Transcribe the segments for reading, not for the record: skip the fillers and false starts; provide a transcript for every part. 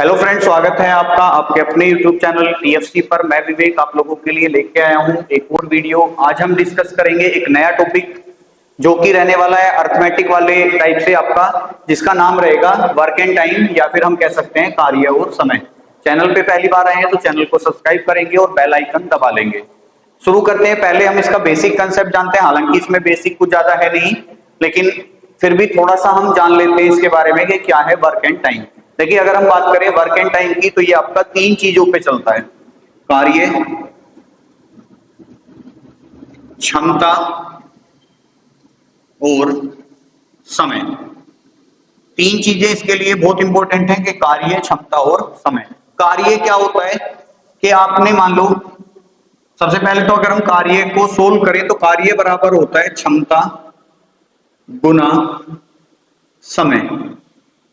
Hello friends, स्वागत है आपका आपके अपने यूट्यूब चैनल टीएफसी पर। मैं विवेक आप लोगों के लिए लेके आया हूं एक और वीडियो। आज हम डिस्कस करेंगे एक नया टॉपिक जो कि रहने वाला है अर्थमेटिक वाले टाइप से आपका, जिसका नाम रहेगा वर्क एंड टाइम, या फिर हम कह सकते हैं कार्य और समय। चैनल पे पहली बार आए हैं तो चैनल को सब्सक्राइब करेंगे और बेल आइकन दबा लेंगे। शुरू करते हैं। पहले हम इसका बेसिक कंसेप्ट जानते हैं, हालांकि इसमें बेसिक कुछ ज्यादा है नहीं, लेकिन फिर भी थोड़ा सा हम जान लेते हैं इसके बारे में कि क्या है वर्क एंड टाइम। देखिए, अगर हम बात करें वर्क एंड टाइम की तो ये आपका तीन चीजों पे चलता है: कार्य, क्षमता और समय। तीन चीजें इसके लिए बहुत इंपॉर्टेंट हैं कि कार्य, क्षमता और समय। कार्य क्या होता है कि आपने मान लो, सबसे पहले तो अगर हम कार्य को सोल्व करें तो कार्य बराबर होता है क्षमता गुना समय।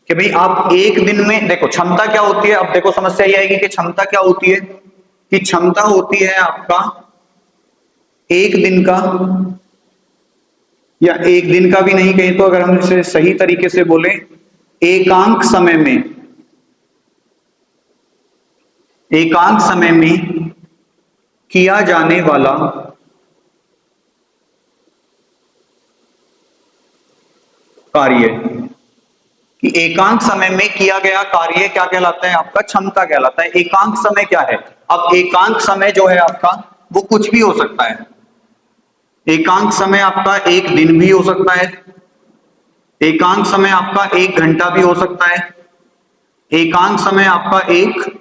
कि भाई आप एक दिन में, देखो क्षमता क्या होती है, अब देखो समस्या ये आएगी कि क्षमता क्या होती है, कि क्षमता होती है आपका एक दिन का, या एक दिन का भी नहीं कहें तो अगर हम इसे सही तरीके से बोले, एकांक समय में, एकांक समय में किया जाने वाला कार्य। कि एकांक समय में किया गया कार्य क्या कहलाता है, आपका क्षमता कहलाता है। एकांक समय क्या है, अब एकांक समय जो है आपका वो कुछ भी हो सकता है। एकांक समय आपका एक दिन भी हो सकता है, एकांक समय आपका एक घंटा भी हो सकता है, एकांक समय आपका एक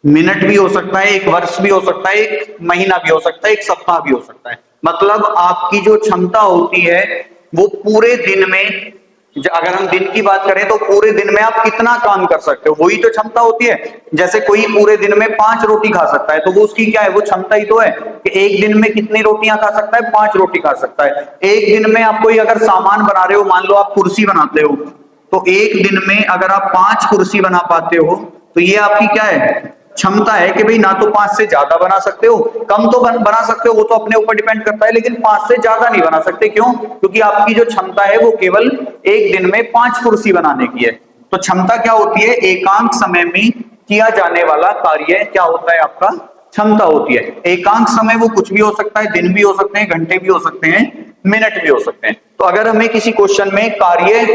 मिनट भी हो सकता है, एक वर्ष भी हो सकता है, एक महीना भी हो सकता है, एक सप्ताह भी हो सकता है। मतलब आपकी जो क्षमता होती है वो पूरे दिन में, अगर हम दिन की बात करें तो पूरे दिन में आप कितना काम कर सकते हो, वही तो क्षमता होती है। जैसे कोई पूरे दिन में 5 रोटी खा सकता है तो वो उसकी क्या है, वो क्षमता ही तो है कि एक दिन में कितनी रोटियां खा सकता है, 5 रोटी खा सकता है। एक दिन में आप कोई अगर सामान बना रहे हो, मान लो आप कुर्सी बनाते हो, तो एक दिन में अगर आप 5 कुर्सी बना पाते हो तो ये आपकी क्या है, क्षमता है। कि भाई ना तो 5 से ज्यादा बना सकते हो, कम तो बना सकते हो, वो तो अपने ऊपर डिपेंड करता है, लेकिन 5 से ज्यादा नहीं बना सकते। क्यों? क्योंकि आपकी जो क्षमता है वो केवल एक दिन में 5 कुर्सी बनाने की है। तो क्षमता क्या होती है, एकांक समय में किया जाने वाला कार्य क्या होता है, आपका क्षमता होती है। एकांक समय वो कुछ भी हो सकता है, दिन भी हो सकते हैं, घंटे भी हो सकते हैं, मिनट भी हो सकते हैं। तो अगर हमें किसी क्वेश्चन में कार्य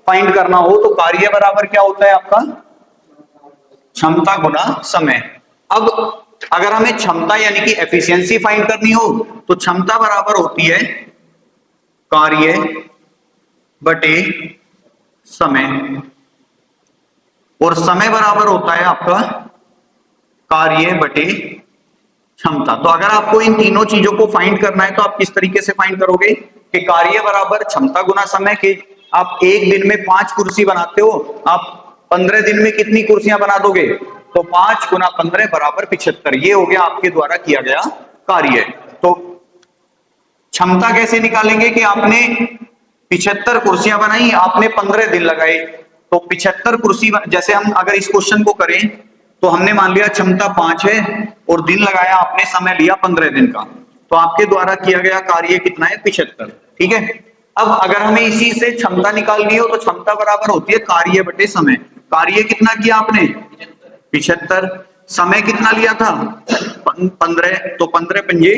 फाइंड करना हो तो कार्य बराबर क्या होता है आपका, क्षमता गुना समय। अब अगर हमें क्षमता यानी कि एफिशिएंसी फाइंड करनी हो तो क्षमता बराबर होती है कार्य बटे समय, और समय बराबर होता है आपका कार्य बटे क्षमता। तो अगर आपको इन तीनों चीजों को फाइंड करना है तो आप किस तरीके से फाइंड करोगे कि कार्य बराबर क्षमता गुना समय। के आप एक दिन में 5 कुर्सी बनाते हो, आप 15 दिन में कितनी कुर्सियां बना दोगे, तो 5 गुना 15 बराबर 75। ये हो गया आपके द्वारा किया गया कार्य। तो क्षमता कैसे निकालेंगे कि आपने 75 कुर्सियां बनाई, आपने 15 दिन लगाए, तो 75 कुर्सी, जैसे हम अगर इस क्वेश्चन को करें तो हमने मान लिया क्षमता 5 है और दिन लगाया आपने, समय लिया 15 दिन का, तो आपके द्वारा किया गया कार्य कितना है, 75। ठीक है। अब अगर हमें इसी से क्षमता निकालनी हो तो क्षमता बराबर होती है कार्य बटे समय। कार्य कितना किया आपने, 75। समय कितना लिया था, 15, तो 15 पंजे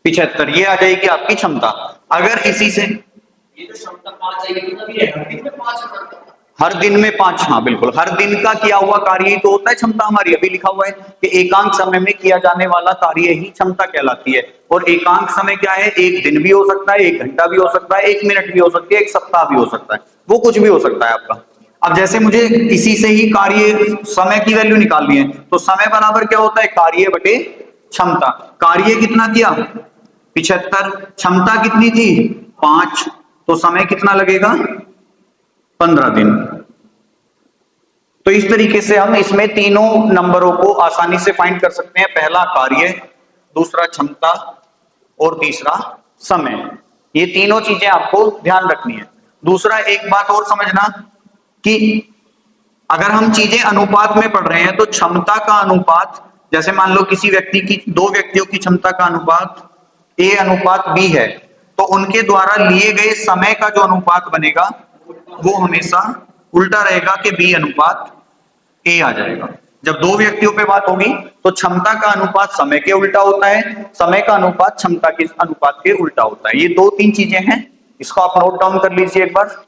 75, ये आ जाएगी आपकी क्षमता। अगर इसी से ये तो क्षमता 5 आएगी तभी है, हर दिन में 5 बनाता है। हर दिन में 5, हाँ बिल्कुल, हर दिन का किया हुआ कार्य ही तो होता है क्षमता हमारी। अभी लिखा हुआ है कि एकांक समय में किया जाने वाला कार्य ही क्षमता कहलाती है। और एकांक समय क्या है, एक दिन भी हो सकता है, एक घंटा भी हो सकता है, एक मिनट भी हो सकती है, एक सप्ताह भी हो सकता है, वो कुछ भी हो सकता है आपका। अब जैसे मुझे इसी से ही कार्य समय की वैल्यू निकालनी है तो समय बराबर क्या होता है, कार्य बटे क्षमता। कार्य कितना किया, 75, क्षमता कितनी थी 5, तो समय कितना लगेगा, 15 दिन। तो इस तरीके से हम इसमें तीनों नंबरों को आसानी से फाइंड कर सकते हैं। पहला कार्य, दूसरा क्षमता और तीसरा समय। ये तीनों चीजें आपको ध्यान रखनी है। दूसरा एक बात और समझना कि अगर हम चीजें अनुपात में पढ़ रहे हैं तो क्षमता का अनुपात, जैसे मान लो किसी व्यक्ति की, दो व्यक्तियों की क्षमता का अनुपात A अनुपात B है, तो उनके द्वारा लिए गए समय का जो अनुपात बनेगा वो हमेशा उल्टा रहेगा कि B अनुपात A आ जाएगा। जब दो व्यक्तियों पे बात होगी तो क्षमता का अनुपात समय के उल्टा होता है, समय का अनुपात क्षमता के अनुपात के उल्टा होता है। ये दो तीन चीजें हैं, इसको आप नोट डाउन कर लीजिए एक बार।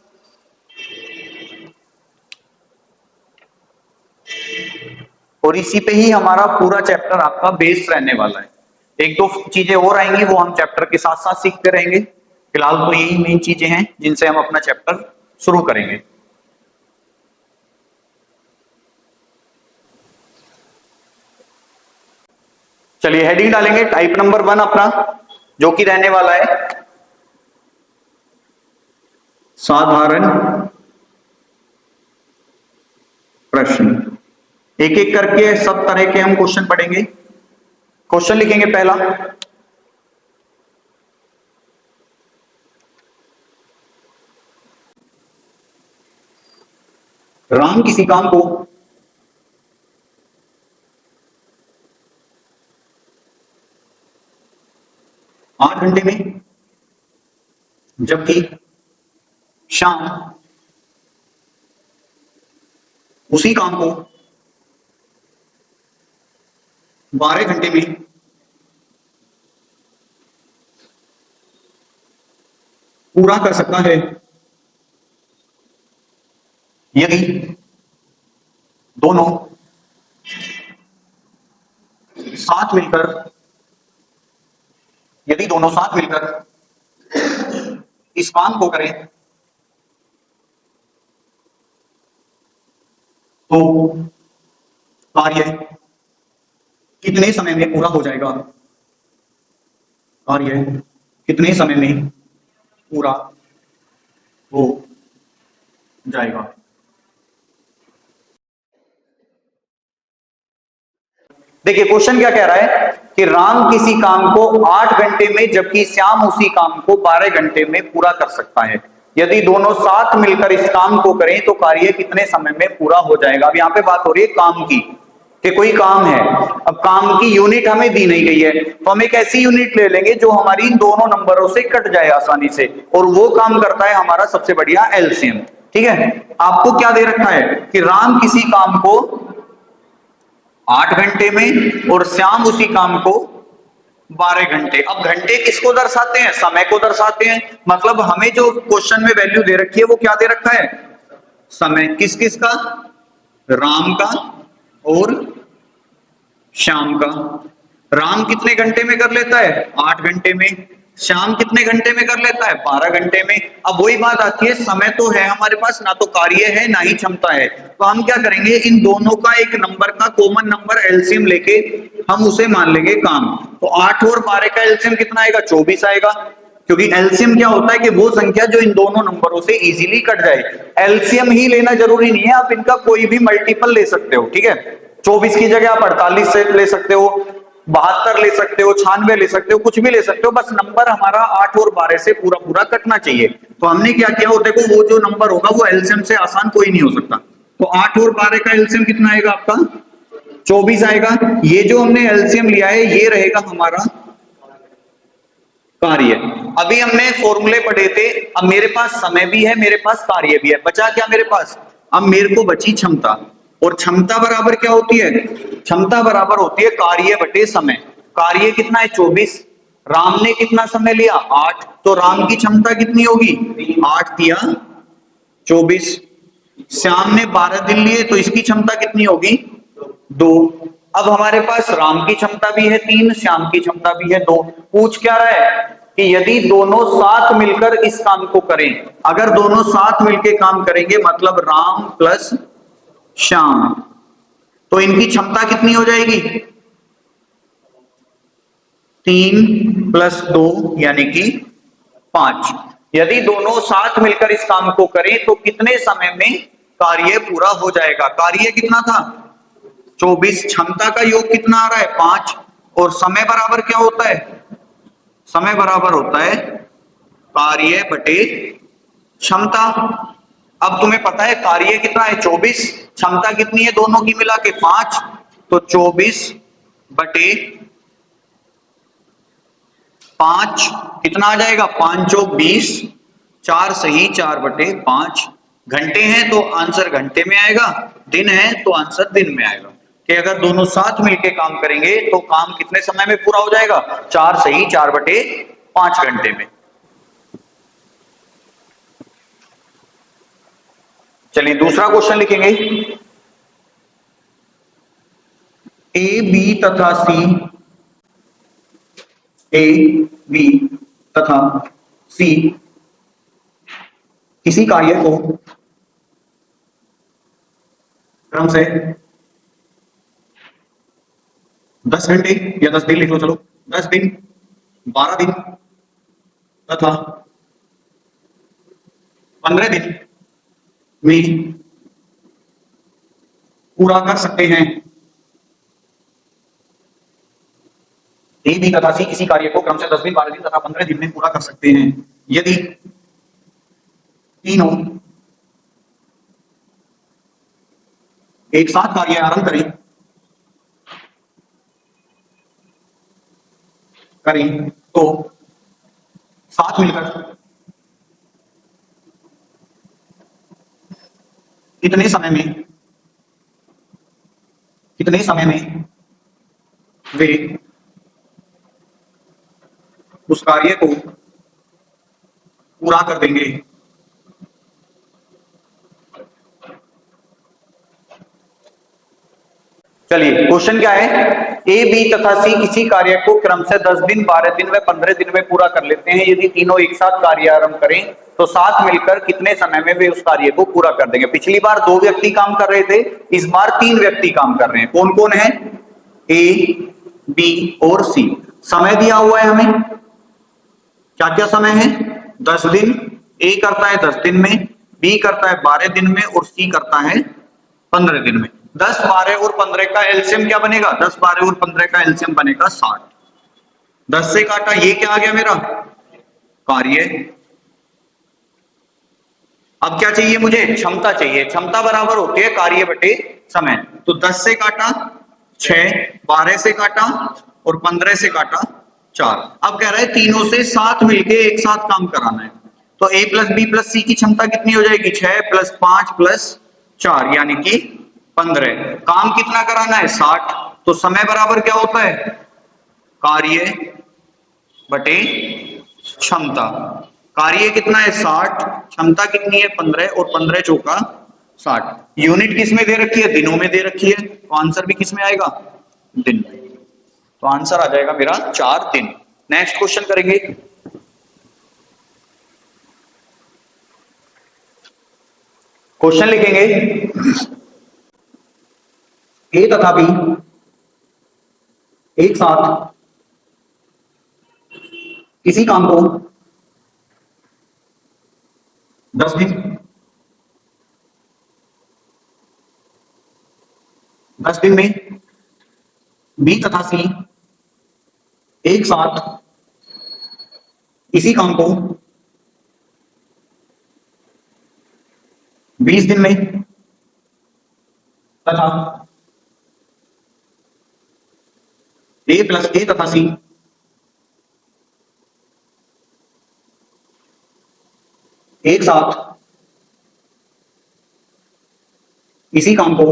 और इसी पे ही हमारा पूरा चैप्टर आपका बेस रहने वाला है। एक दो चीजें और आएंगी वो हम चैप्टर के साथ साथ सीखते रहेंगे। फिलहाल तो यही मेन चीजें हैं जिनसे हम अपना चैप्टर शुरू करेंगे। चलिए हेडिंग डालेंगे टाइप नंबर 1 अपना, जो कि रहने वाला है साधारण प्रश्न। एक एक करके सब तरह के हम क्वेश्चन पढ़ेंगे। क्वेश्चन लिखेंगे पहला, राम किसी काम को 8 घंटे में जबकि श्याम उसी काम को 12 घंटे में पूरा कर सकता है यदि दोनों साथ मिलकर इस काम को करें तो कार्य कितने समय में पूरा हो जाएगा। कार्य कितने समय में पूरा हो जाएगा। देखिए क्वेश्चन क्या कह रहा है कि राम किसी काम को 8 घंटे में जबकि श्याम उसी काम को 12 घंटे में पूरा कर सकता है। यदि दोनों साथ मिलकर इस काम को करें तो कार्य कितने समय में पूरा हो जाएगा। अब यहां पे बात हो रही है काम की, कि कोई काम है। अब काम की यूनिट हमें दी नहीं गई है तो हम एक ऐसी यूनिट ले लेंगे जो हमारी इन दोनों नंबरों से कट जाए आसानी से, और वो काम करता है हमारा सबसे बढ़िया एलसीएम। ठीक है, आपको क्या दे रखा है कि राम किसी काम को 8 घंटे में और श्याम उसी काम को 12 घंटे। अब घंटे किसको दर्शाते हैं, समय को दर्शाते हैं। मतलब हमें जो क्वेश्चन में वैल्यू दे रखी है वो क्या दे रखा है, समय। किस किस का, राम का और श्याम का। राम कितने घंटे में कर लेता है, 8 घंटे में। श्याम कितने घंटे में कर लेता है, 12 घंटे में। अब वही बात आती है, समय तो है हमारे पास, ना तो कार्य है ना ही क्षमता है, तो हम क्या करेंगे, इन दोनों का एक नंबर का कॉमन नंबर एलसीएम लेके हम उसे मान लेंगे काम। तो 8 और 12 का एलसीएम कितना आएगा, 24 आएगा। क्योंकि एलसीएम क्या होता है कि वो संख्या जो इन दोनों नंबरों से इजीली कट जाए। एलसीएम ही लेना जरूरी नहीं है, आप इनका कोई भी मल्टीपल ले सकते हो। ठीक है, 24 की जगह आप 48 से ले सकते हो, 72 ले सकते हो, 96 ले सकते हो, कुछ भी ले सकते हो, बस नंबर हमारा 8 और 12 से पूरा पूरा कटना चाहिए। तो हमने क्या किया, वो देखो वो जो नंबर होगा वो एलसीएम से आसान कोई नहीं हो सकता। तो 8 और 12 का एलसीएम कितना आएगा आपका, 24 आएगा। ये जो हमने एलसीएम लिया है ये रहेगा हमारा कार्य। अभी हमने फॉर्मूले पढ़े थे, अब मेरे पास समय भी है, मेरे पास कार्य भी है, बचा क्या मेरे पास, अब मेरे को बची क्षमता। और क्षमता बराबर क्या होती है, क्षमता बराबर होती है कार्य बटे समय। कार्य कितना है, 24। राम ने कितना समय लिया, 8, तो राम की क्षमता कितनी होगी, 8 दिया 24। श्याम ने 12 दिन लिए तो इसकी क्षमता कितनी होगी, 2। अब हमारे पास राम की क्षमता भी है 3, श्याम की क्षमता भी है 2। पूछ क्या रहा है कि यदि दोनों साथ मिलकर इस काम को करें, अगर दोनों साथ मिलकर काम करेंगे मतलब राम प्लस श्याम, तो इनकी क्षमता कितनी हो जाएगी, 3 + 2 यानी कि 5। यदि दोनों साथ मिलकर इस काम को करें तो कितने समय में कार्य पूरा हो जाएगा। कार्य कितना था, 24, क्षमता का योग कितना आ रहा है, 5, और समय बराबर क्या होता है, समय बराबर होता है कार्य बटे क्षमता। अब तुम्हें पता है कार्य कितना है, 24, क्षमता कितनी है दोनों की मिला के 5, तो 24 बटे 5 कितना आ जाएगा, 5 × 20, 4 सही 4 बटे 5, घंटे हैं तो आंसर घंटे में आएगा, दिन है तो आंसर दिन में आएगा। कि अगर दोनों साथ मिलके काम करेंगे तो काम कितने समय में पूरा हो जाएगा? 4 सही 4/5 घंटे में। चलिए दूसरा क्वेश्चन लिखेंगे। ए बी तथा सी, ए बी तथा सी किसी कार्य को क्रम से 10 घंटे या 10 दिन लिख लो, चलो 10 दिन, 12 दिन तथा 15 दिन में पूरा कर सकते हैं। ए बी तथा सी किसी कार्य को क्रम से 10 दिन, 12 दिन तथा 15 दिन में पूरा कर सकते हैं यदि तीनों एक साथ कार्य आरंभ करें तो साथ मिलकर कितने समय में वे उस कार्य को पूरा कर देंगे। चलिए क्वेश्चन क्या है? ए बी तथा सी किसी कार्य को क्रम से 10 दिन, 12 दिन व 15 दिन में पूरा कर लेते हैं यदि तीनों एक साथ कार्य आरंभ करें तो साथ मिलकर कितने समय में वे उस कार्य को पूरा कर देंगे। पिछली बार 2 व्यक्ति काम कर रहे थे, इस बार 3 व्यक्ति काम कर रहे हैं। कौन कौन है? ए बी और सी। समय दिया हुआ है हमें, क्या क्या समय है? 10 दिन। ए करता है 10 दिन में, बी करता है 12 दिन में और सी करता है 15 दिन में। 10, 12 और 15 का एलसीएम क्या बनेगा? 10, 12 और 15 का एलसीएम बनेगा 60। 10 से काटा, ये क्या आ गया मेरा? कार्य। अब क्या चाहिए मुझे? क्षमता चाहिए। क्षमता बराबर होती है कार्य बटे समय। तो 10 से काटा 6, 12 से काटा और 15 से काटा 4। अब कह रहा है तीनों से साथ मिलके एक साथ काम कराना है। तो ए प्लस बी प्लस सी की क्षमता कितनी हो जाएगी? 6 + 5 + 4 यानी कि 15। काम कितना कराना है? 60। तो समय बराबर क्या होता है? कार्य बटे क्षमता। कार्य कितना है? 60, क्षमता कितनी है? 15 और 15 चौका 60। यूनिट किस में दे रखी है? दिनों में दे रखी है। तो आंसर भी किस में आएगा? दिन में। तो आंसर आ जाएगा मेरा 4 दिन। नेक्स्ट क्वेश्चन करेंगे। क्वेश्चन लिखेंगे ए तथा बी एक साथ किसी काम को 10 दिन, 10 दिन में बी तथा सी एक साथ इसी काम को 20 दिन में तथा ए प्लस ए तथा सी एक साथ इसी काम को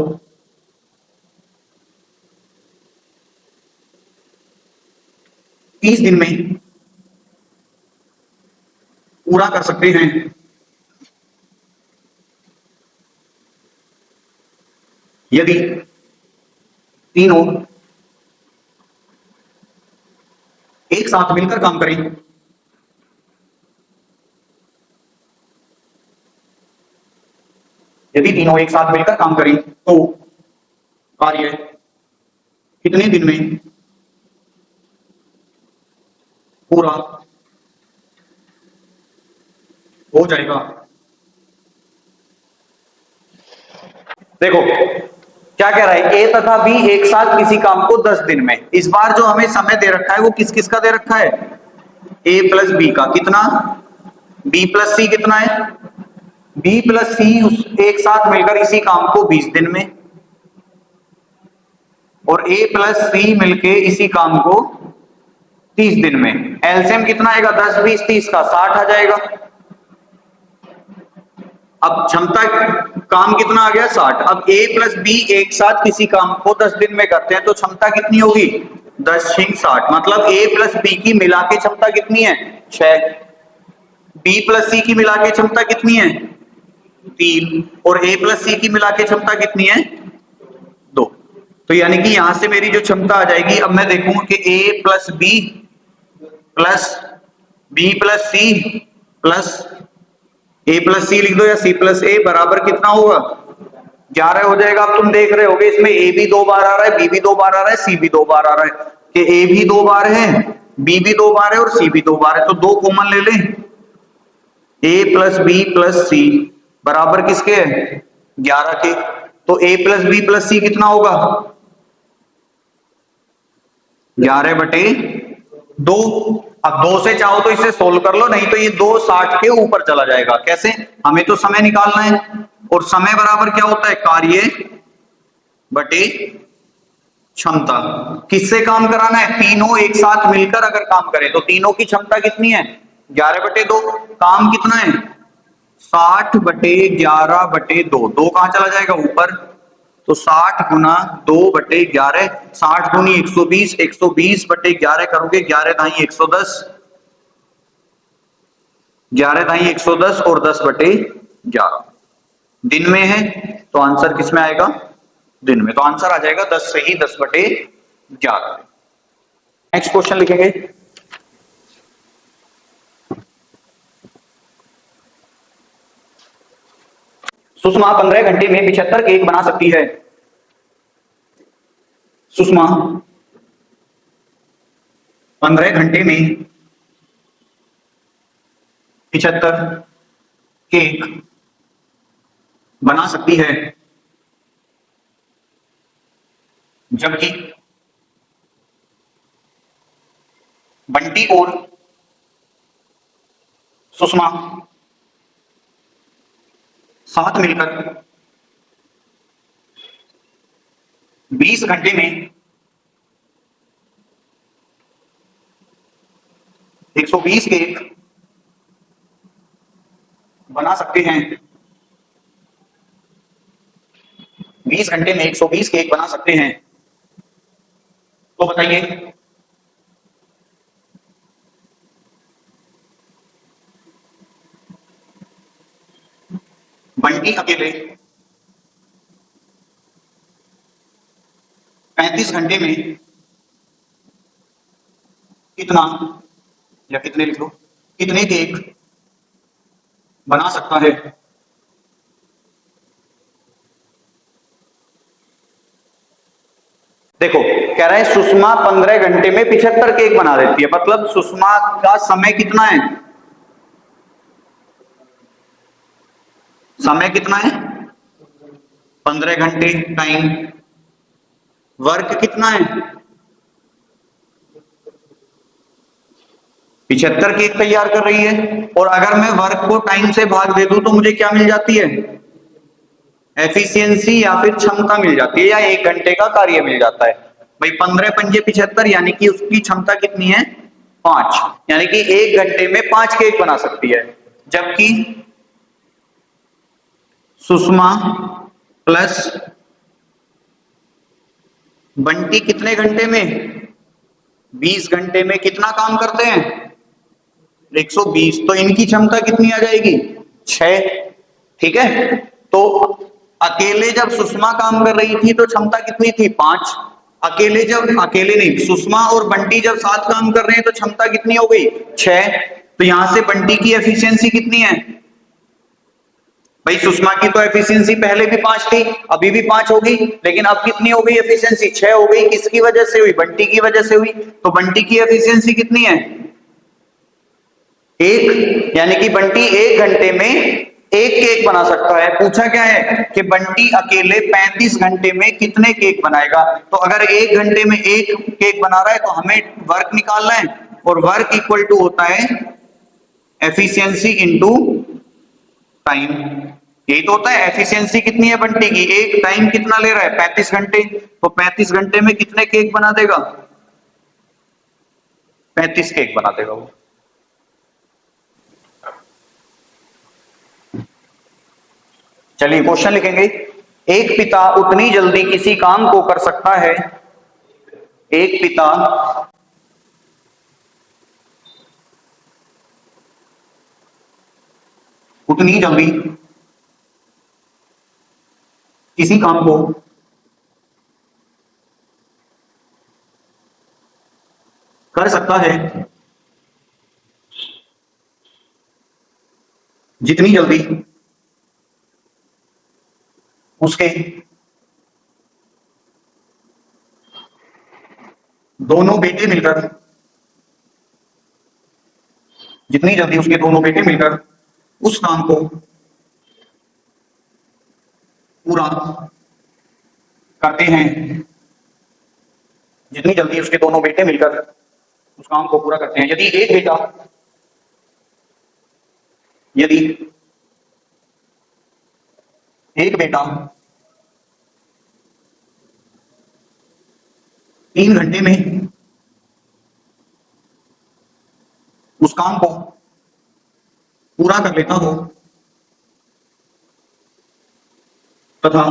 30 दिन में पूरा कर सकते हैं यदि तीनों एक साथ मिलकर काम करें। यदि तीनों एक साथ मिलकर काम करें तो कार्य कितने दिन में पूरा हो जाएगा। देखो क्या कह रहा है? ए तथा बी एक साथ किसी काम को 10 दिन में। इस बार जो हमें समय दे रखा है वो किस किस का दे रखा है? ए प्लस बी का। कितना? बी प्लस सी कितना है? बी प्लस सी एक साथ मिलकर इसी काम को 20 दिन में और ए प्लस सी मिलके इसी काम को 30 दिन में। एलसीएम कितना आएगा? 10, 20, 30 का 60 आ जाएगा। अब क्षमता काम कितना आ गया 60। अब A प्लस बी एक साथ किसी काम को 10 दिन में करते हैं तो क्षमता कितनी होगी 10 × 60, मतलब A प्लस बी की मिला के क्षमता कितनी है 6, B प्लस सी की मिला के क्षमता कितनी है 3 और A प्लस सी की मिला के क्षमता कितनी है 2। तो यानी कि यहां से मेरी जो क्षमता आ जाएगी, अब मैं देखूंगा कि A plus B plus B plus C plus A plus C लिख दो या सी प्लस ए बराबर कितना होगा 11 हो जाएगा। अब तुम देख रहे होगे इसमें ए भी 2 बार आ रहा है, बी भी 2 बार आ रहा है, सी भी 2 बार आ रहा है, कि ए भी 2 बार है, बी भी 2 बार है और सी भी 2 बार है, तो 2 कॉमन ले लें। ए प्लस बी प्लस सी बराबर किसके है 11 के, तो ए प्लस बी प्लस सी कितना होगा 11/2। अब 2 से चाहो तो इसे सोल्व कर लो, नहीं तो ये 2 60 के ऊपर चला जाएगा। कैसे, हमें तो समय निकालना है और समय बराबर क्या होता है कार्य बटे क्षमता। किससे काम कराना है, तीनों एक साथ मिलकर अगर काम करें तो तीनों की क्षमता कितनी है 11/2। काम कितना है 60/11/2, 2 कहां चला जाएगा ऊपर, तो 60 गुना 2/11, 60 दूनी 120, 120/11 करोगे 11 दाई 110, 11 दाई 110 और 10/11 दिन में है, तो आंसर किस में आएगा दिन में, तो आंसर आ जाएगा 10 से ही 10/11। नेक्स्ट क्वेश्चन लिखेंगे। सुषमा 15 घंटे में 75 केक बना सकती है। सुषमा 15 घंटे में 75 केक बना सकती है, जबकि बंटी और सुषमा साथ मिलकर 20 घंटे में 120 केक बना सकते हैं। 20 घंटे में 120 केक बना सकते हैं, तो बताइए बंटी अकेले 35 घंटे में कितना, या कितने लिख लो, कितने केक बना सकता है। देखो कह रहा है सुषमा 15 घंटे में 75 केक बना देती है, मतलब सुषमा का समय कितना है, समय कितना है 15 घंटे टाइम, वर्क कितना है 75 केक तैयार कर रही है, और अगर मैं वर्क को टाइम से भाग दे दूं तो मुझे क्या मिल जाती है एफिशिएंसी या फिर क्षमता मिल जाती है, या 1 घंटे का कार्य मिल जाता है। भाई 15 पंजे 75 यानी कि उसकी क्षमता कितनी है 5, यानी कि 1 घंटे में 5 केक बना सकती है, जबकि सुषमा प्लस बंटी कितने घंटे में 20 घंटे में कितना काम करते हैं 120, तो इनकी क्षमता कितनी आ जाएगी 6। ठीक है, तो अकेले जब सुषमा काम कर रही थी तो क्षमता कितनी थी 5, अकेले जब अकेले नहीं सुषमा और बंटी जब साथ काम कर रहे हैं तो क्षमता कितनी हो गई 6। तो यहां से बंटी की एफिशिएंसी कितनी है, भाई सुषमा की तो एफिशिएंसी पहले भी 5 थी, अभी भी 5 होगी, लेकिन अब कितनी हो गई एफिशिएंसी 6 हो गई, किसकी वजह से हुई बंटी की वजह से हुई, तो बंटी की एफिशिएंसी कितनी है 1, यानी कि बंटी 1 घंटे में 1 केक बना सकता है। पूछा क्या है कि बंटी अकेले 35 घंटे में कितने केक बनाएगा, तो अगर 1 घंटे में 1 केक बना रहा है तो हमें वर्क निकालना है, और वर्क इक्वल टू होता है एफिशिएंसी इनटू टाइम। यही तो होता है, एफिशिएंसी कितनी है बंटी की, एक टाइम कितना ले रहा है 35 घंटे, तो 35 घंटे में कितने केक बना देगा 35 केक बना देगा वो। चलिए क्वेश्चन लिखेंगे। एक पिता उतनी जल्दी किसी काम को कर सकता है, एक पिता उतनी जल्दी किसी काम को कर सकता है जितनी जल्दी उसके दोनों बेटे मिलकर, जितनी जल्दी उसके दोनों बेटे मिलकर उस काम को पूरा करते हैं, जितनी जल्दी उसके दोनों बेटे मिलकर उस काम को पूरा करते हैं। यदि एक बेटा 3 घंटे में उस काम को पूरा कर लेता हो तथा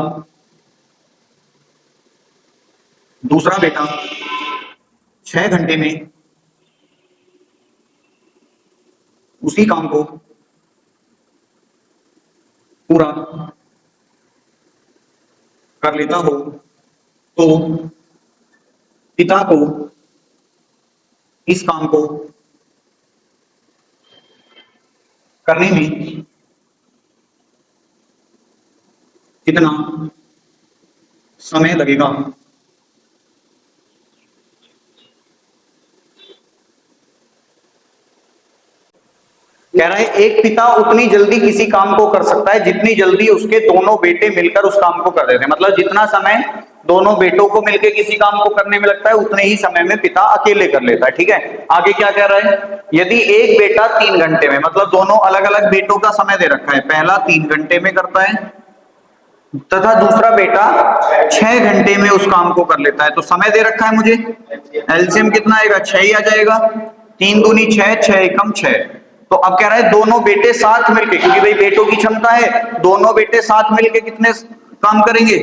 दूसरा बेटा 6 घंटे में उसी काम को पूरा कर लेता हो, तो पिता को इस काम को करने में कितना समय लगेगा। कह रहा है एक पिता उतनी जल्दी किसी काम को कर सकता है जितनी जल्दी उसके दोनों बेटे मिलकर उस काम को कर देते हैं। मतलब जितना समय दोनों बेटों को मिलकर किसी काम को करने में लगता है उतने ही समय में पिता अकेले कर लेता है। ठीक है, आगे क्या कह रहा है, यदि एक बेटा 3 घंटे में, मतलब दोनों अलग अलग बेटों का समय दे रखा है, पहला 3 घंटे में करता है तथा दूसरा बेटा 6 घंटे में उस काम को कर लेता है, तो समय दे रखा है मुझे, एलसीएम कितना आएगा, 6 ही आ जाएगा। 3 दूनी 6, 6 एकम 6। तो अब कह रहा है दोनों बेटे साथ मिलके, क्योंकि भाई बेटों की क्षमता है, दोनों बेटे साथ मिलके कितने काम करेंगे,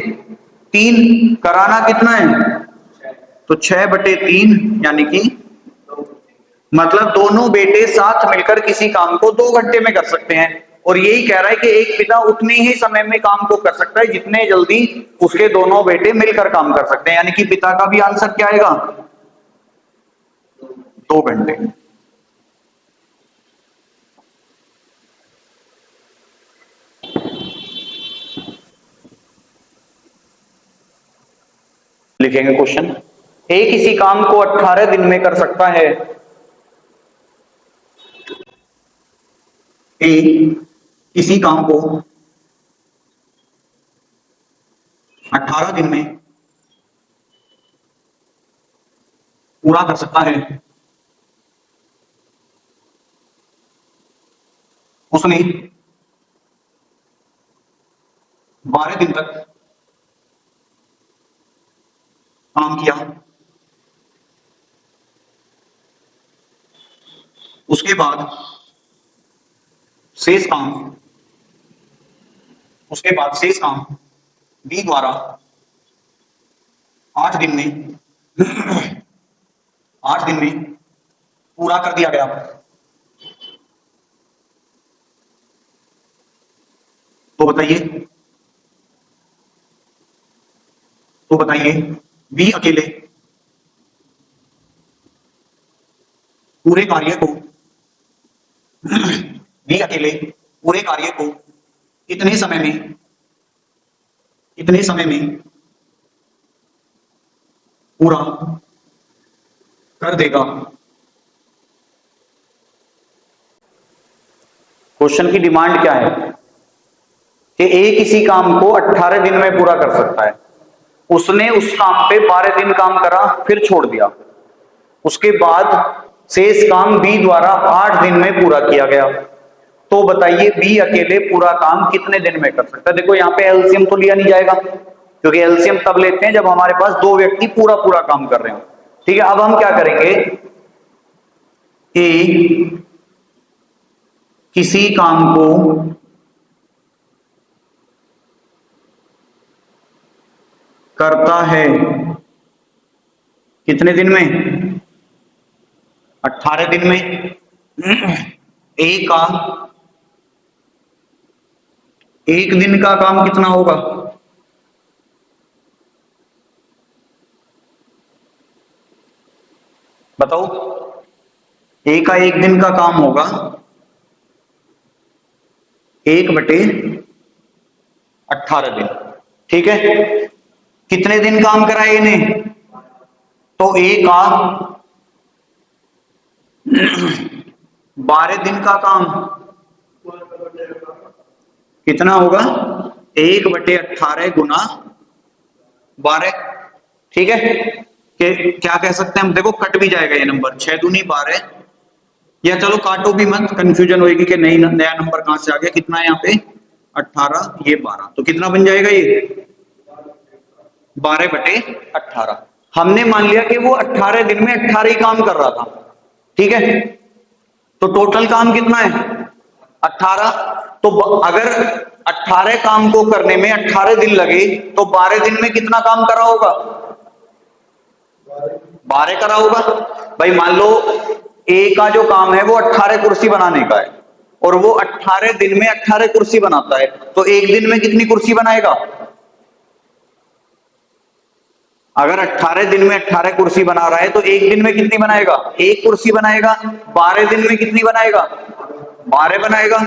3। कराना कितना है, तो 6/3 यानी कि मतलब दोनों बेटे साथ मिलकर किसी काम को 2 घंटे में कर सकते हैं। और यही कह रहा है कि एक पिता उतने ही समय में काम को कर सकता है जितने जल्दी उसके दोनों बेटे मिलकर काम कर सकते हैं, यानी कि पिता का भी आंसर क्या आएगा, 2 घंटे। लिखेंगे क्वेश्चन, ए किसी काम को 18 दिन में कर सकता है, ए किसी काम को 18 दिन में पूरा कर सकता है। उसने 12 दिन तक काम किया, उसके बाद शेष काम बी द्वारा 8 दिन में पूरा कर दिया गया। तो बताइए बी अकेले पूरे कार्य को कितने समय में पूरा कर देगा। क्वेश्चन की डिमांड क्या है कि ए किसी काम को 18 दिन में पूरा कर सकता है, उसने उस काम पे 12 दिन काम करा फिर छोड़ दिया, उसके बाद शेष काम बी द्वारा 8 दिन में पूरा किया गया। तो बताइए बी अकेले पूरा काम कितने दिन में कर सकता है। देखो यहाँ पे एलसीएम तो लिया नहीं जाएगा, क्योंकि एलसीएम तब लेते हैं जब हमारे पास 2 व्यक्ति पूरा काम कर रहे हो। ठीक है, अब हम क्या करेंगे कि किसी काम को करता है कितने दिन में? 18 दिन में। ए का एक दिन का काम कितना होगा? बताओ। ए का एक दिन का काम होगा 1/18 दिन। ठीक है, कितने दिन काम करा है इन्हें? तो ए का 12 दिन का काम कितना होगा? 1/18 गुना 12। ठीक है, कि क्या कह सकते हैं हम? देखो कट भी जाएगा ये नंबर, 6 दूनी 12, या चलो काटो भी मत, कंफ्यूजन होगी कि नहीं नया नंबर कहां से आ गया। कितना है यहाँ पे? 18, ये 12, तो कितना बन जाएगा ये? 12/18। हमने मान लिया कि वो 18 दिन में 18 ही काम कर रहा था। ठीक है, तो टोटल काम कितना है? 18। तो अगर 18 काम को करने में 18 दिन लगे तो 12 दिन में कितना काम करा होगा? 12 करा होगा। भाई मान लो ए का जो काम है वो 18 कुर्सी बनाने का है, और वो 18 दिन में 18 कुर्सी बनाता है, तो एक दिन में कितनी कुर्सी बनाएगा? अगर 18 दिन में 18 कुर्सी बना रहा है तो एक दिन में कितनी बनाएगा? एक कुर्सी बनाएगा। 12 दिन में कितनी बनाएगा? 12 बनाएगा।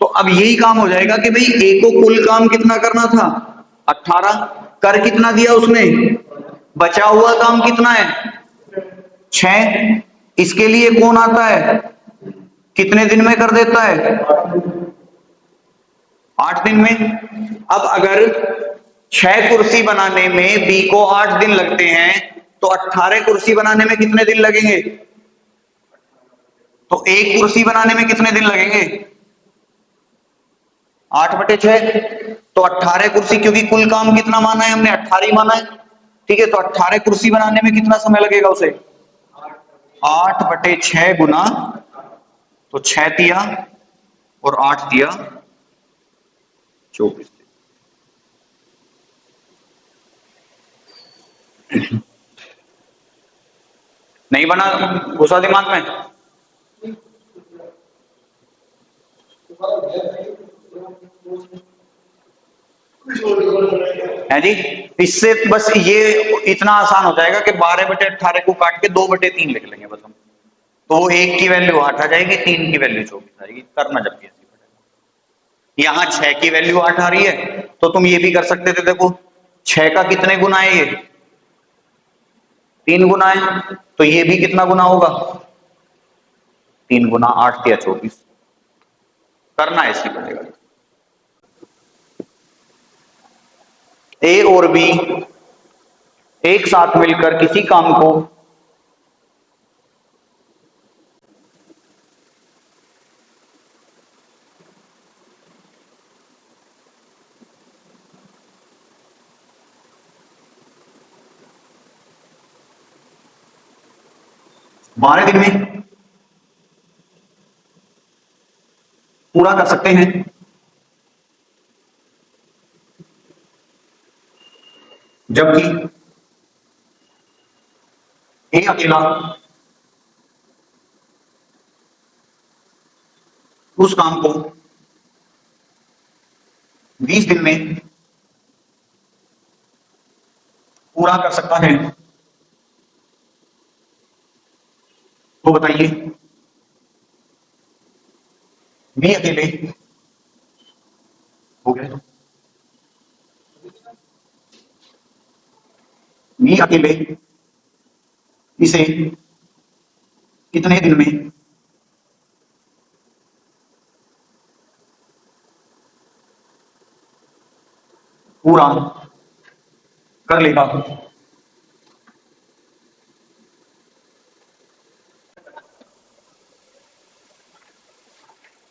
तो अब यही काम हो जाएगा कि भाई ए को कुल काम कितना करना था? 18। कर कितना दिया उसने? बचा हुआ काम कितना है? 6। इसके लिए कौन आता है? कितने दिन में कर देता है? 8 दिन में। अब अगर 6 कुर्सी बनाने में बी को 8 दिन लगते हैं तो 18 कुर्सी बनाने में कितने दिन लगेंगे? तो एक कुर्सी बनाने में कितने दिन लगेंगे? 8/6। तो 18 कुर्सी, क्योंकि कुल काम कितना माना है हमने? 18 ही माना है। ठीक है, तो 18 कुर्सी बनाने में कितना समय लगेगा उसे? 8/6 गुना, तो 6 दिया और 8 दिया 24। नहीं बना घुसा दिमाग में? है जी। इससे बस ये इतना आसान हो जाएगा कि 12/18 को काट के 2/3 लिख लेंगे बस हम, तो 1 की वैल्यू 8 आ जाएगी, 3 की वैल्यू 24 आएगी। करना जबकि ऐसे पड़ेगा। यहां 6 की वैल्यू 8 आ रही है तो तुम ये भी कर सकते थे। देखो 6 का कितने गुना है? ये 3 गुना है, तो ये भी कितना गुना होगा? 3 गुना 8 या 24। करना ऐसे पड़ेगा। ए और बी एक साथ मिलकर किसी काम को बारह दिन में पूरा कर सकते हैं, जबकि ए अकेला उस काम को 20 दिन में पूरा कर सकता है। तो बताइए बी अकेले हो गया, बी अकेले इसे कितने दिन में पूरा कर लेगा?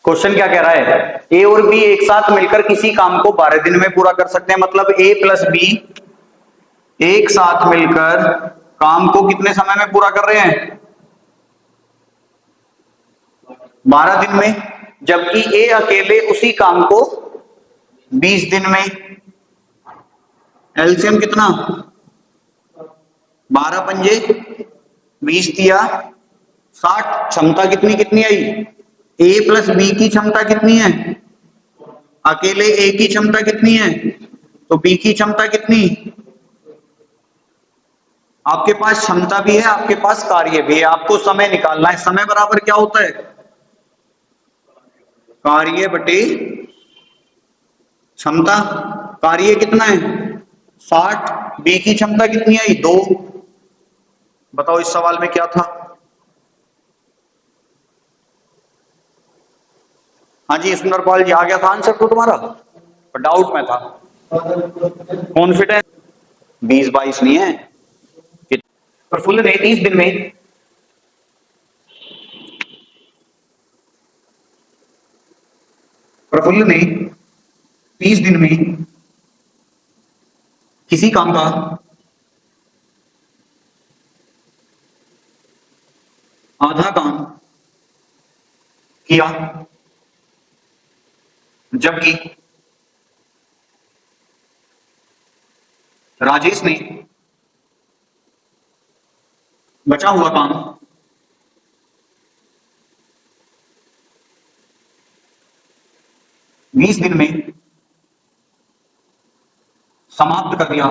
क्वेश्चन क्या कह रहा है? ए और बी एक साथ मिलकर किसी काम को 12 दिन में पूरा कर सकते हैं, मतलब ए प्लस बी एक साथ मिलकर काम को कितने समय में पूरा कर रहे हैं? 12 दिन में। जबकि ए अकेले उसी काम को 20 दिन में एलसीएम कितना, 12 पंजे 20 दिया 60। क्षमता कितनी कितनी आई, ए प्लस बी की क्षमता कितनी है, अकेले ए की क्षमता कितनी है, तो बी की क्षमता कितनी। आपके पास क्षमता भी है, आपके पास कार्य भी है, आपको समय निकालना है। समय बराबर क्या होता है, कार्य बटे क्षमता। कार्य कितना है 60, बी की क्षमता कितनी आई 2। बताओ इस सवाल में क्या था। हाँ जी सुंदरपाल जी, आ गया था आंसर तो तुम्हारा, पर डाउट में था। कॉन्फिडेंस 20-22 नहीं है। प्रफुल्ल ने 30 दिन में प्रफुल्ल ने 30 दिन में किसी काम का आधा काम किया, जबकि राजेश ने बचा हुआ काम 20 दिन में समाप्त कर दिया।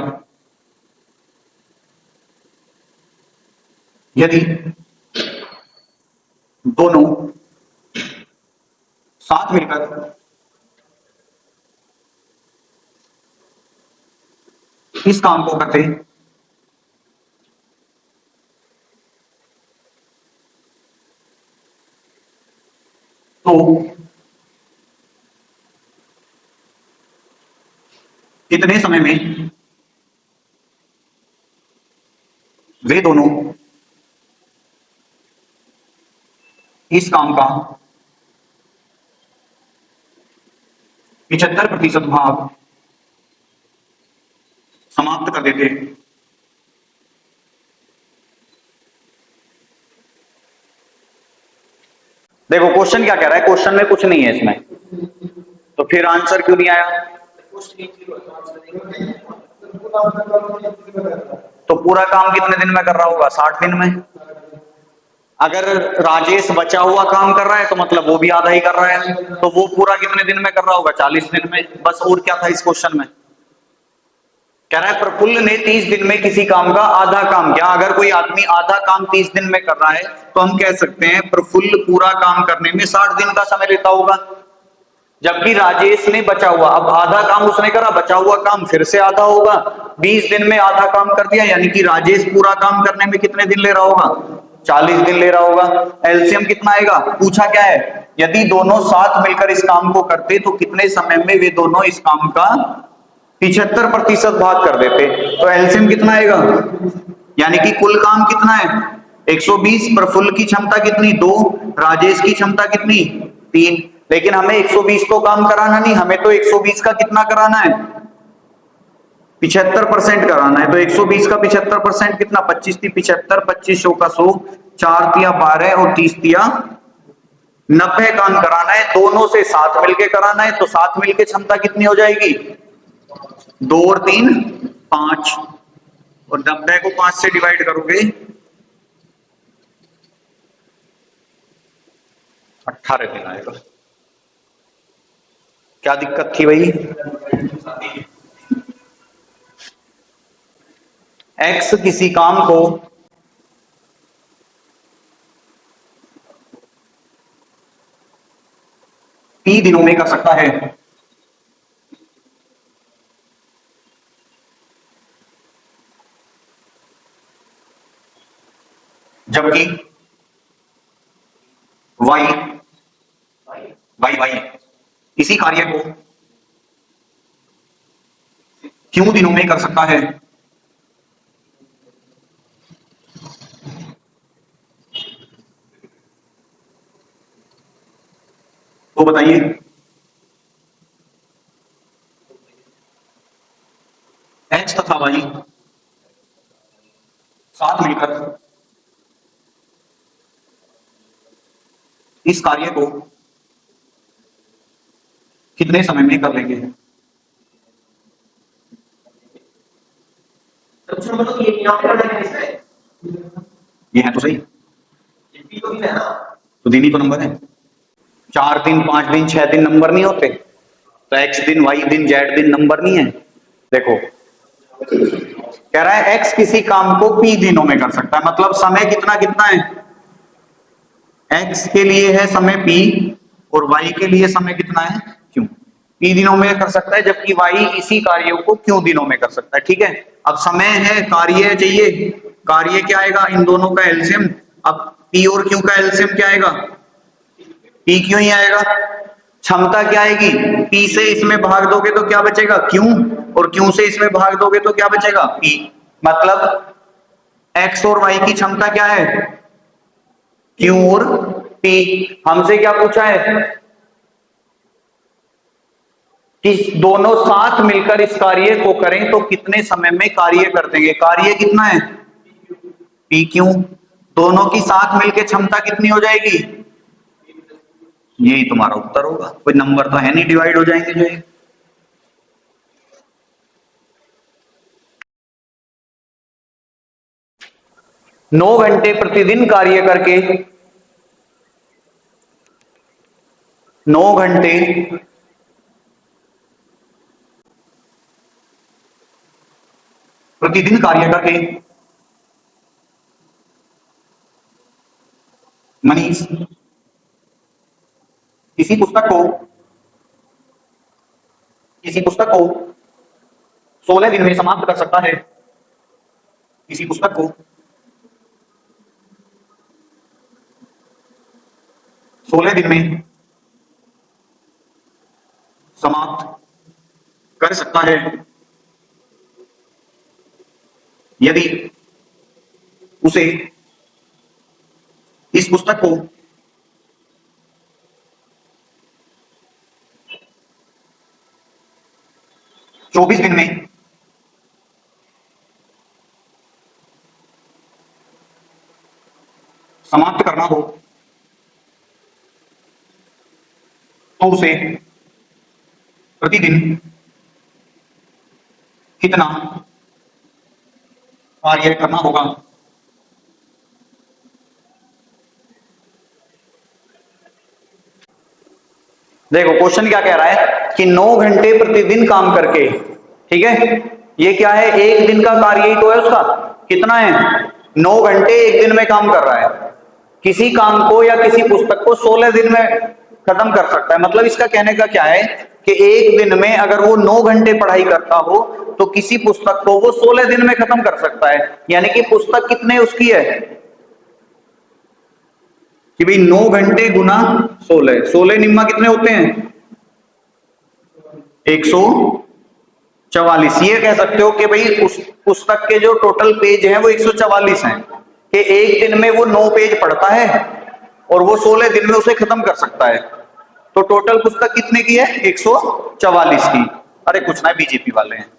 यदि दोनों साथ मिलकर इस काम को करते तो कितने समय में वे दोनों इस काम का 75% भाग समाप्त कर देते। देखो क्वेश्चन क्या कह रहा है, क्वेश्चन में कुछ नहीं है इसमें, तो फिर आंसर क्यों नहीं आया। तो पूरा काम कितने दिन में कर रहा होगा, 60 दिन में। अगर राजेश बचा हुआ काम कर रहा है तो मतलब वो भी आधा ही कर रहा है, तो वो पूरा कितने दिन में कर रहा होगा, 40 दिन में। बस और क्या था इस क्वेश्चन में। कह रहा है प्रफुल्ल ने 30 दिन में किसी काम का आधा काम किया। अगर कोई आदमी आधा काम 30 दिन में कर रहा है तो हम कह सकते हैं प्रफुल्ल पूरा काम करने में 60 दिन का समय लेता होगा, जबकि राजेश ने बचा हुआ, अब आधा काम उसने करा, बचा हुआ काम फिर से आधा होगा। 20 दिन में आधा काम कर दिया, यानी कि राजेश पूरा काम करने में कितने दिन ले रहा होगा, 40 दिन ले रहा होगा। एलसीएम कितना आएगा, पूछा क्या है, यदि दोनों साथ मिलकर इस काम को करते तो कितने समय में वे दोनों इस काम का 75% भाग कर देते। तो एलसीएम कितना आएगा, यानी कि कुल काम कितना है 120। प्रफुल्ल की क्षमता कितनी 2, राजेश की क्षमता कितनी 3। लेकिन हमें 120 को काम कराना नहीं, हमें तो 120 का कितना कराना है 75% कराना है। तो 120 का 75% कितना, 25 थी 75, 25 का 100, 4 तिया 12 और 30 तिया 90 काम कराना है। दोनों से साथ मिलके कराना है, तो साथ मिलके क्षमता कितनी हो जाएगी 2 और 3 5, और 90 को 5 से डिवाइड करोगे 18 दिन आएगा। क्या दिक्कत थी भाई, एक्स किसी काम को टी दिनों में कर सकता है, जबकि वाई वाई वाई इसी कार्य को क्यों दिनों में कर सकता है। तो बताइए, एक्स तथा वाई साथ मिलकर इस कार्य को कितने समय में कर लेंगे। कुछ नंबर तो ये यहाँ पे करना है इसमें, ये है तो सही, ये पी तो भी है ना, तो दिन ही तो नंबर है। 4 दिन 5 दिन 6 दिन नंबर नहीं होते, तो एक्स दिन वाई दिन जेड दिन नंबर नहीं है। देखो कह रहा है एक्स किसी काम को पी दिनों में कर सकता है, मतलब समय कितना कितना है, एक्स के लिए है समय पी और वाई के लिए समय कितना है क्यू। पी दिनों में कर सकता है, जबकि वाई इसी कार्य को क्यू दिनों में कर सकता है। ठीक है, अब समय है, कार्य चाहिए, कार्य क्या आएगा, इन दोनों का एलसीएम। अब पी और क्यू का एलसीएम क्या आएगा, पी क्यू ही आएगा। क्षमता क्या आएगी, पी से इसमें भाग दोगे तो क्या बचेगा क्यू, और क्यू से इसमें भाग दोगे तो क्या बचेगा पी। मतलब एक्स और वाई की क्षमता क्या है, क्यू और पी। हमसे क्या पूछा है कि दोनों साथ मिलकर इस कार्य को करें तो कितने समय में कार्य कर देंगे। कार्य कितना है पी क्यू, दोनों की साथ मिलकर क्षमता कितनी हो जाएगी, यही तुम्हारा उत्तर होगा। कोई नंबर तो है नहीं डिवाइड हो जाएंगे जो ये। नौ घंटे प्रतिदिन कार्य करके 9 घंटे प्रतिदिन कार्य करके मनीष किसी पुस्तक को 16 दिन में समाप्त कर सकता है, किसी पुस्तक को 16 दिन में समाप्त कर सकता है यदि उसे इस पुस्तक को चौबीस दिन में समाप्त करना हो तो उसे प्रतिदिन कितना कार्य करना होगा। देखो क्वेश्चन क्या कह रहा है कि 9 घंटे प्रतिदिन काम करके, ठीक है, ये क्या है, एक दिन का कार्य ही तो है उसका, कितना है 9 घंटे एक दिन में काम कर रहा है, किसी काम को या किसी पुस्तक को 16 दिन में खत्म कर सकता है। मतलब इसका कहने का क्या है कि एक दिन में अगर वो 9 घंटे पढ़ाई करता हो तो किसी पुस्तक को वो 16 दिन में खत्म कर सकता है। यानी कि पुस्तक कितने उसकी है कि भाई 9 घंटे गुना 16, 16 निम्मा कितने होते हैं 144। ये कह सकते हो कि भाई उस पुस्तक के जो टोटल पेज हैं वो 144 हैं, कि एक दिन में वो 9 पेज पढ़ता है और वो 16 दिन में उसे खत्म कर सकता है। तो टोटल पुस्तक कितने की है 144 की। अरे कुछ ना बीजेपी वाले हैं,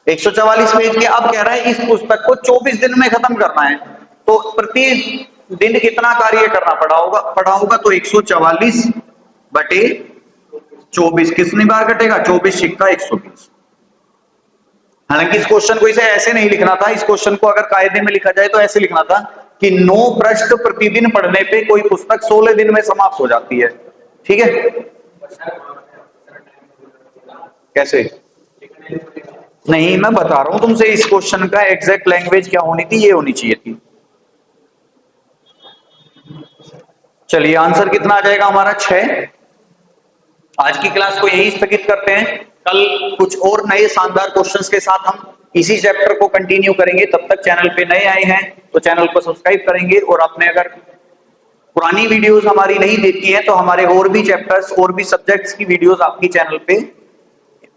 144 पेज के। अब कह रहा है इस पुस्तक को 24 दिन में खत्म करना है, तो प्रति दिन कितना कार्य करना पड़ा होगा तो 144 बटे 24, कितनी बार कटेगा 24 सिक्का 120। हालांकि इस क्वेश्चन को इसे ऐसे नहीं लिखना था, इस क्वेश्चन को अगर कायदे में लिखा जाए तो ऐसे लिखना था कि 9 पृष्ठ प्रतिदिन पढ़ने पे कोई पुस्तक 16 दिन में समाप्त हो जाती है। ठीक है, कैसे नहीं, मैं बता रहा हूं तुमसे, इस क्वेश्चन का एग्जैक्ट लैंग्वेज क्या होनी थी, ये होनी चाहिए थी। चलिए आंसर कितना आ जाएगा हमारा 6। आज की क्लास को यही स्थगित करते हैं, कल कुछ और नए शानदार क्वेश्चंस के साथ हम इसी चैप्टर को कंटिन्यू करेंगे। तब तक चैनल पे नए आए हैं तो चैनल को सब्सक्राइब करेंगे, और आपने अगर पुरानी वीडियोस हमारी नहीं देखी है तो हमारे और भी चैप्टर्स और भी सब्जेक्ट्स की वीडियोस आपकी चैनल पे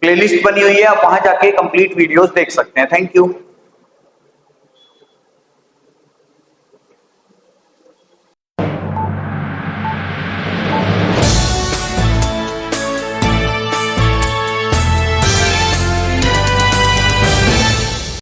प्लेलिस्ट बनी हुई है, आप वहां जाके कंप्लीट वीडियोस देख सकते हैं। Thank you.